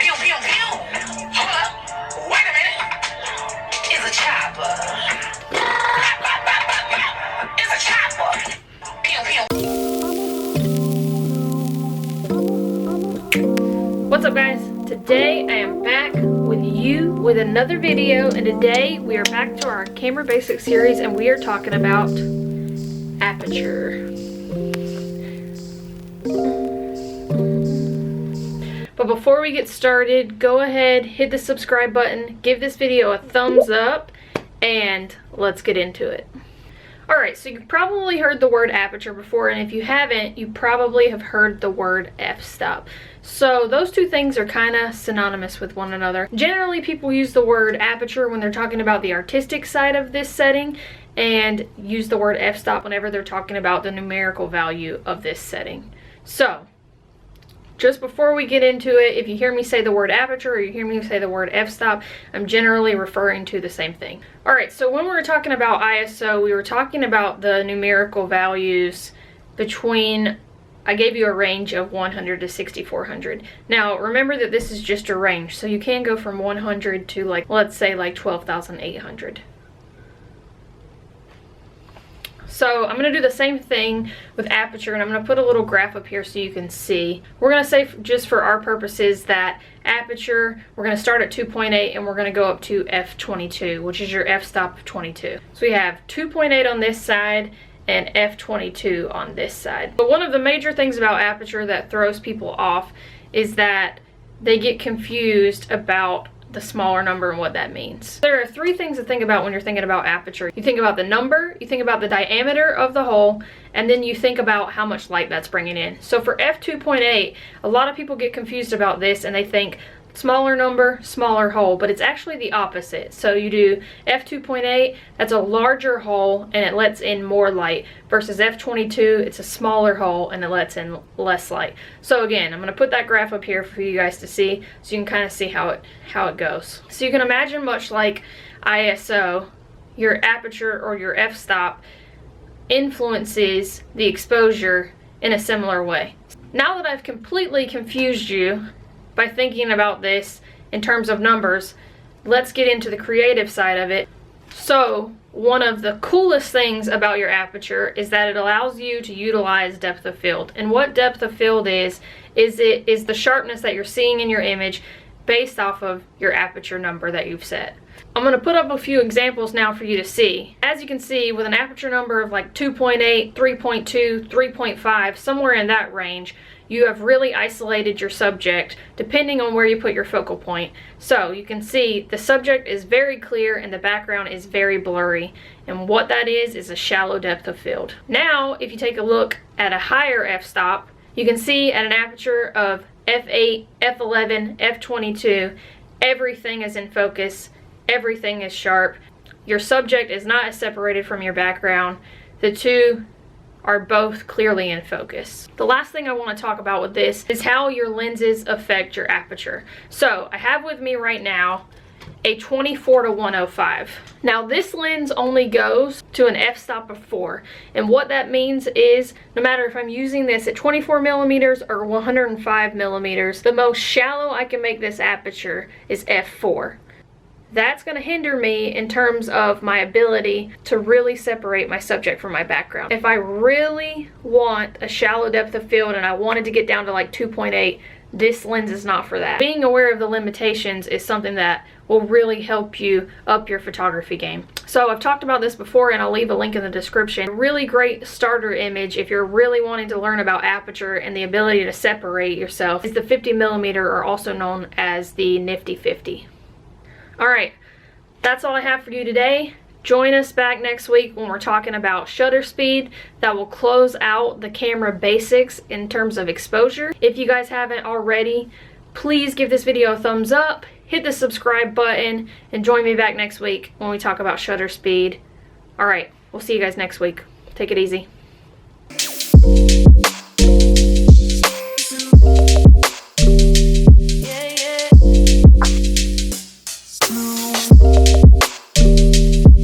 Pew, pew, pew. Hold up. Wait a minute. It's a chopper. It's a chopper. Pew, pew. What's up, guys? Today I am back with you with another video, and today we are back to our Camera Basics series and we are talking about Aperture. But before we get started, go ahead, hit the subscribe button, give this video a thumbs up, and let's get into it. Alright, so you've probably heard the word aperture before, and if you haven't, you probably have heard the word f-stop. So those two things are kind of synonymous with one another. Generally, people use the word aperture when they're talking about the artistic side of this setting, and use the word f-stop whenever they're talking about the numerical value of this setting. So, just before we get into it, if you hear me say the word aperture or you hear me say the word f-stop, I'm generally referring to the same thing. Alright, so when we were talking about ISO, we were talking about the numerical values between, I gave you a range of 100 to 6400. Now, remember that this is just a range, so you can go from 100 to, like, let's say like 12,800. So I'm going to do the same thing with aperture, and I'm going to put a little graph up here so you can see. We're going to say, just for our purposes, that aperture, we're going to start at 2.8 and we're going to go up to f22, which is your f-stop of 22. So we have 2.8 on this side and f22 on this side. But one of the major things about aperture that throws people off is that they get confused about the smaller number and what that means. There are three things to think about when you're thinking about aperture. You think about the number, you think about the diameter of the hole, and then you think about how much light that's bringing in. So for f2.8, a lot of people get confused about this and they think smaller number, smaller hole, but it's actually the opposite. So you do f2.8, that's a larger hole and it lets in more light, versus f22, it's a smaller hole and it lets in less light. So again, I'm going to put that graph up here for you guys to see, so you can kind of see how it goes. So you can imagine, much like ISO, your aperture or your f-stop influences the exposure in a similar way. Now that I've completely confused you by thinking about this in terms of numbers, let's get into the creative side of it. So one of the coolest things about your aperture is that it allows you to utilize depth of field. And what depth of field is the sharpness that you're seeing in your image based off of your aperture number that you've set. I'm going to put up a few examples now for you to see. As you can see, with an aperture number of like 2.8, 3.2, 3.5, somewhere in that range, you have really isolated your subject depending on where you put your focal point. So you can see the subject is very clear and the background is very blurry. And what that is a shallow depth of field. Now, if you take a look at a higher f-stop, you can see at an aperture of f8, f11, f22, everything is in focus, everything is sharp. Your subject is not as separated from your background. The two are both clearly in focus. The last thing I want to talk about with this is how your lenses affect your aperture. So I have with me right now a 24 to 105. Now this lens only goes to an f-stop of 4, and what that means is no matter if I'm using this at 24 millimeters or 105 millimeters, the most shallow I can make this aperture is f4. That's going to hinder me in terms of my ability to really separate my subject from my background. If I really want a shallow depth of field and I wanted to get down to like 2.8, this lens is not for that. Being aware of the limitations is something that will really help you up your photography game. So I've talked about this before and I'll leave a link in the description. A really great starter image if you're really wanting to learn about aperture and the ability to separate yourself is the 50 millimeter, or also known as the Nifty 50. Alright, that's all I have for you today. Join us back next week when we're talking about shutter speed. That will close out the camera basics in terms of exposure. If you guys haven't already, please give this video a thumbs up, hit the subscribe button, and join me back next week when we talk about shutter speed. Alright, we'll see you guys next week. Take it easy.